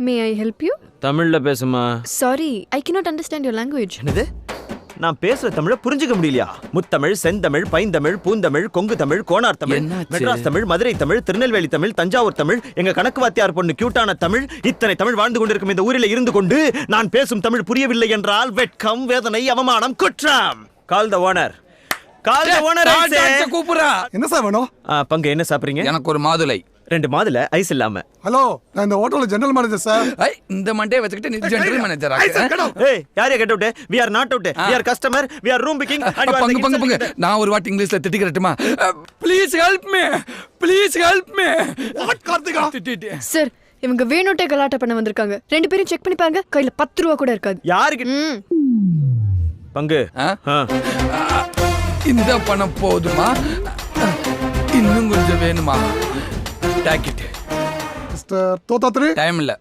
May I help you? தமிழ்ல பேசுமா. Sorry, I cannot understand your language. என்னது? நான் பேசுற தமிழ புரிஞ்சுக்க முடியலையா? முத்தமிழ், செந்தமிழ், பைந்தமிழ், பூந்தமிழ், கொங்கு தமிழ், கோனார் தமிழ், மெட்ராஸ் தமிழ், மதுரை தமிழ், திருநெல்வேலி தமிழ், தஞ்சாவூர் தமிழ், எங்க கணக்கு வாத்தியார் பொண்ணு கியூட்டான தமிழ், இத்தனை தமிழ் வாழ்ந்து கொண்டிருக்கும் இந்த ஊரில் இருந்து கொண்டு நான் பேசும் தமிழ் புரியவில்லை என்றால் வெட்கம், வேதனை, அவமானம், குற்றம். Call the owner. Call the owner. கூப்பிடுறா. என்ன சார் வேணும்? பங்கு என்ன சாப்பிடுறீங்க? எனக்கு ஒரு மாதுளை. 2 மாதுளை ஐஸ் இல்லாம. ஹலோ, நான் இந்த ஹோட்டல்ல ஜெனரல் மேனேஜர் சார். இந்த மண்டே வச்சுக்கிட்டு நீ ஜெனரல் மேனேஜர் ஏய், யாரே get out? we are not out. we are customer. we are room booking and you are பங்கு நான் ஒரு வாட்டி இங்கிலீஷ்ல திட்டிக்கிறட்டுமா? Please help me, please help me. What Karthika? Sir, இவங்க வேணுட்டே கலாட்டா பண்ண வந்திருக்காங்க. 2 பேரும் செக் பண்ணி பாருங்க, கையில 10 ரூபா கூட இருக்காது. யாருக்கு பங்கு? இந்த பணம் போதுமா? இன்னும் கொஞ்சம் வேணுமா? டாக்கெட் மிஸ்டர் தோத்தாத்ரி, டைம் இல்ல.